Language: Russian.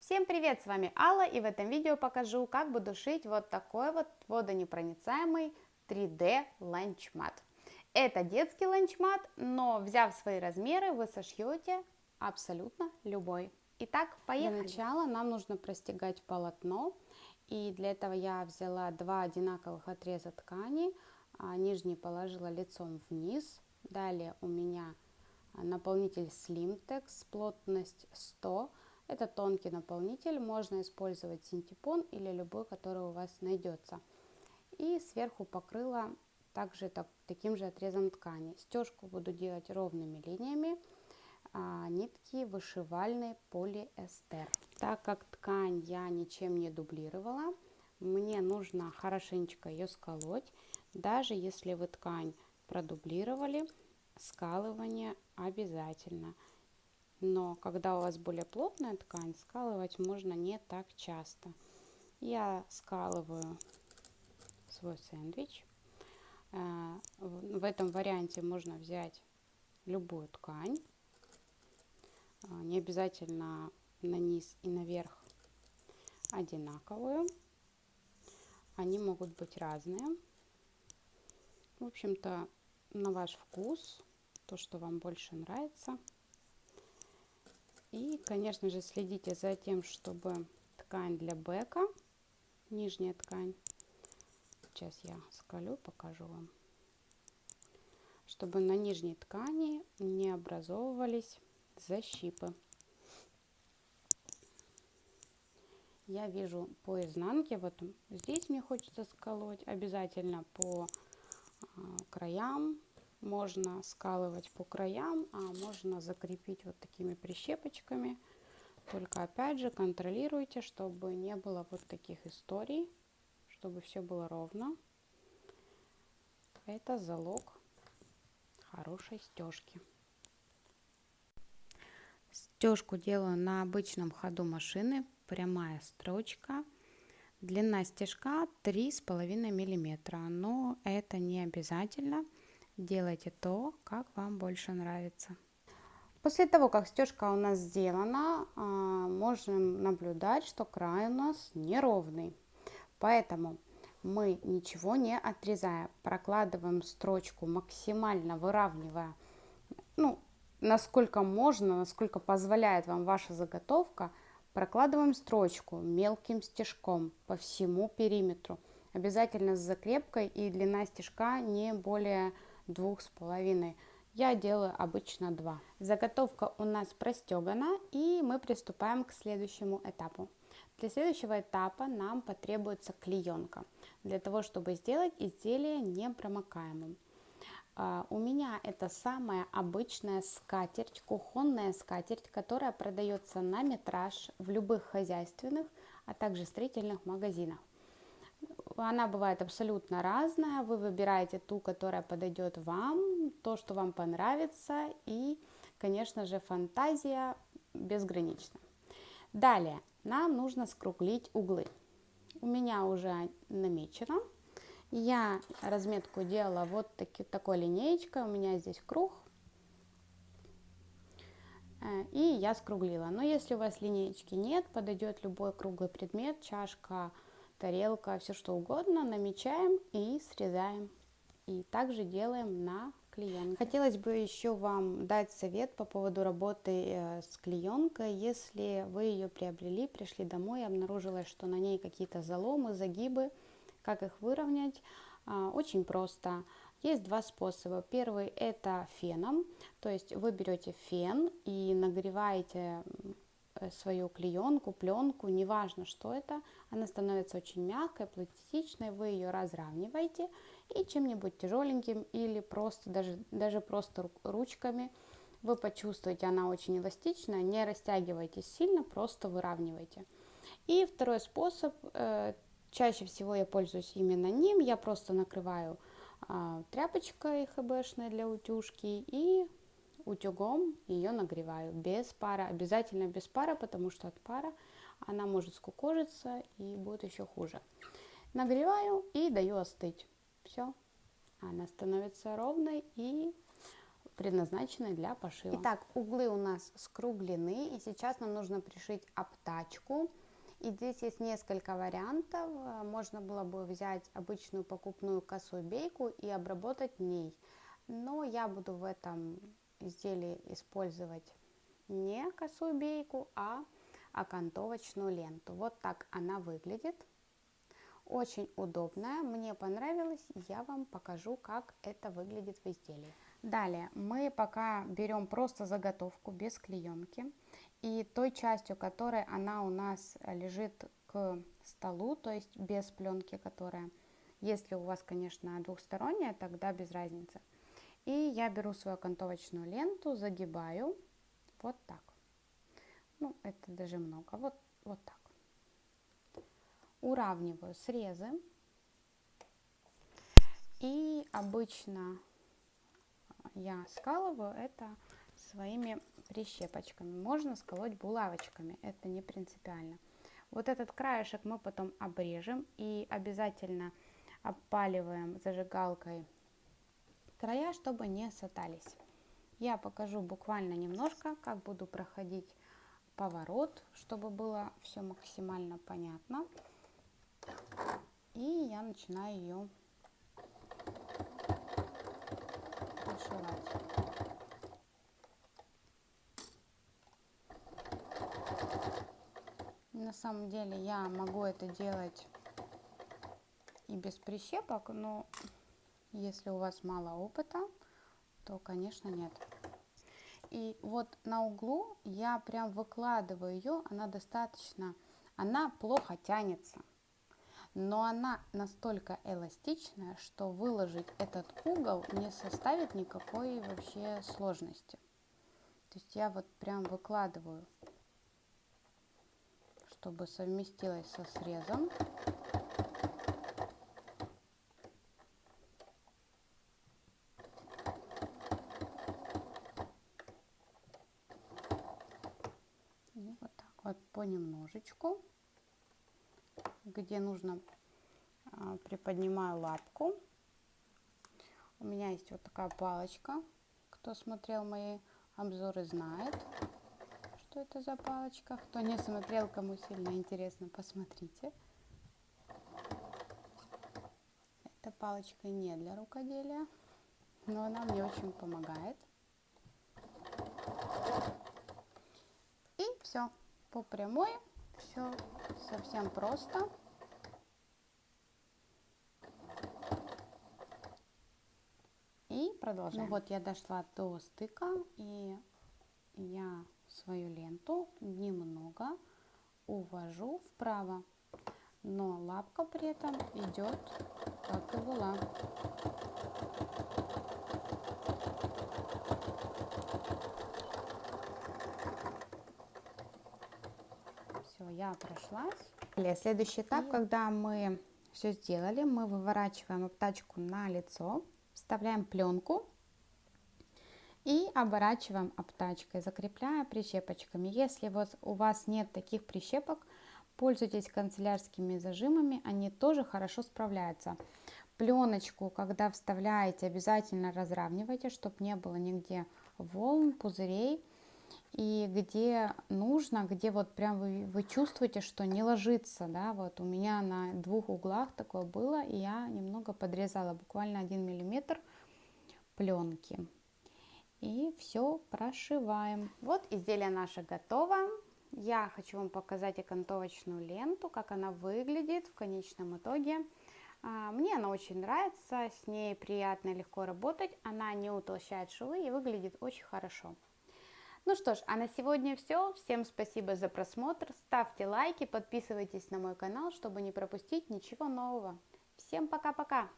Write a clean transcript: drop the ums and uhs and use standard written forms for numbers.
Всем привет, с вами Алла, и в этом видео покажу, как буду шить вот такой вот водонепроницаемый 3D ланчмат. Это детский ланчмат, но взяв свои размеры, вы сошьете абсолютно любой. Итак, поехали. Для начала нам нужно простегать полотно, и для этого я взяла два одинаковых отреза ткани, нижний положила лицом вниз. Далее у меня наполнитель Slimtex, плотность 100. Это тонкий наполнитель, можно использовать синтепон или любой, который у вас найдется. И сверху покрыла также таким же отрезом ткани. Стежку буду делать ровными линиями, нитки вышивальный полиэстер. Так как ткань я ничем не дублировала, мне нужно хорошенечко ее сколоть. Даже если вы ткань продублировали, скалывание обязательно. Но когда у вас более плотная ткань, скалывать можно не так часто. Я скалываю свой сэндвич. В этом варианте можно взять любую ткань. Не обязательно на низ и наверх одинаковую. Они могут быть разные. В общем-то, на ваш вкус, то, что вам больше нравится. И, конечно же, следите за тем, чтобы ткань для бэка, нижняя ткань, сейчас я сколю, покажу вам, чтобы на нижней ткани не образовывались защипы. Я вижу по изнанке, вот здесь мне хочется сколоть, обязательно по краям. Можно скалывать по краям, а можно закрепить вот такими прищепочками. Только опять же контролируйте, чтобы не было вот таких историй, чтобы все было ровно. Это залог хорошей стежки. Стежку делаю на обычном ходу машины, прямая строчка. Длина стежка 3,5 миллиметра, но это не обязательно. Делайте то, как вам больше нравится. После того, как стежка у нас сделана, можем наблюдать, что край у нас неровный. Поэтому мы ничего не отрезая, прокладываем строчку, максимально выравнивая, насколько можно, насколько позволяет вам ваша заготовка. Прокладываем строчку мелким стежком по всему периметру. Обязательно с закрепкой, и длина стежка не более 2,5. Я делаю обычно 2. Заготовка у нас простегана, и мы приступаем к следующему этапу. Для следующего этапа нам потребуется клеенка, для того, чтобы сделать изделие непромокаемым. У меня это самая обычная скатерть, кухонная скатерть, которая продается на метраж в любых хозяйственных, а также строительных магазинах. Она бывает абсолютно разная, вы выбираете ту, которая подойдет вам, то, что вам понравится, и, конечно же, фантазия безгранична. Далее нам нужно скруглить углы. У меня уже намечено. Я разметку делала вот такой линеечкой, у меня здесь круг, и я скруглила. Но если у вас линеечки нет, подойдет любой круглый предмет, чашка, тарелка, все что угодно, намечаем и срезаем. И также делаем на клеенке. Хотелось бы еще вам дать совет по поводу работы с клеенкой. Если вы ее приобрели, пришли домой и обнаружилось, что на ней какие-то заломы, загибы, как их выровнять? Очень просто. Есть два способа. Первый — это феном, то есть вы берете фен и нагреваете свою клеенку, пленку, неважно что это, она становится очень мягкой, пластичной, вы ее разравниваете и чем-нибудь тяжеленьким или просто даже просто ручками вы почувствуете, она очень эластичная, не растягивайте сильно, просто выравнивайте. И второй способ, чаще всего я пользуюсь именно ним, я просто накрываю тряпочкой ХБшной для утюжки и утюгом ее нагреваю без пара, обязательно без пара, потому что от пара она может скукожиться и будет еще хуже. Нагреваю и даю остыть. Все, она становится ровной, и предназначенной для пошива. Итак, углы у нас скруглены, и сейчас нам нужно пришить обтачку. И здесь есть несколько вариантов. Можно было бы взять обычную покупную косую бейку и обработать ней. Но я буду в этом изделии использовать не косую бейку, а окантовочную ленту. Вот так она выглядит. Очень удобная, мне понравилось, я вам покажу, как это выглядит в изделии. Далее мы пока берем просто заготовку без клеенки, и той частью, которой она у нас лежит к столу, то есть без пленки, которая, если у вас, конечно, двухсторонняя, тогда без разницы. И я беру свою окантовочную ленту, загибаю вот так. Ну, это даже много, вот так. Уравниваю срезы, и обычно я скалываю это своими прищепочками. Можно сколоть булавочками, это не принципиально. Вот этот краешек мы потом обрежем и обязательно обпаливаем зажигалкой края, чтобы не сатались. Я покажу буквально немножко, как буду проходить поворот, чтобы было все максимально понятно. И я начинаю ее пришивать. На самом деле я могу это делать и без прищепок, но если у вас мало опыта, то, конечно, нет. И вот на углу я прям выкладываю ее, она плохо тянется. Но она настолько эластичная, что выложить этот угол не составит никакой вообще сложности. То есть я вот прям выкладываю, чтобы совместилось со срезом. И вот так вот понемножечку. Где нужно, приподнимаю лапку. У меня есть вот такая палочка. Кто смотрел мои обзоры, знает, что это за палочка. Кто не смотрел, кому сильно интересно, посмотрите. Эта палочка не для рукоделия, но она мне очень помогает. И все по прямой, все совсем просто. И продолжаем. Ну вот я дошла до стыка, и я свою ленту немного увожу вправо, но лапка при этом идет, как и была. Все, я прошлась. Следующий этап, когда мы все сделали, мы выворачиваем обтачку на лицо, вставляем пленку и оборачиваем обтачкой, закрепляя прищепочками. Если вот у вас нет таких прищепок, пользуйтесь канцелярскими зажимами, они тоже хорошо справляются. Пленочку, когда вставляете, обязательно разравнивайте, чтобы не было нигде волн, пузырей. И где нужно, где вот прям вы чувствуете, что не ложится, да, вот у меня на двух углах такое было, и я немного подрезала, буквально 1 миллиметр пленки. И все прошиваем. Вот изделие наше готово. Я хочу вам показать окантовочную ленту, как она выглядит в конечном итоге. Мне она очень нравится, с ней приятно и легко работать, она не утолщает швы и выглядит очень хорошо. Ну что ж, а на сегодня все. Всем спасибо за просмотр. Ставьте лайки, подписывайтесь на мой канал, чтобы не пропустить ничего нового. Всем пока-пока!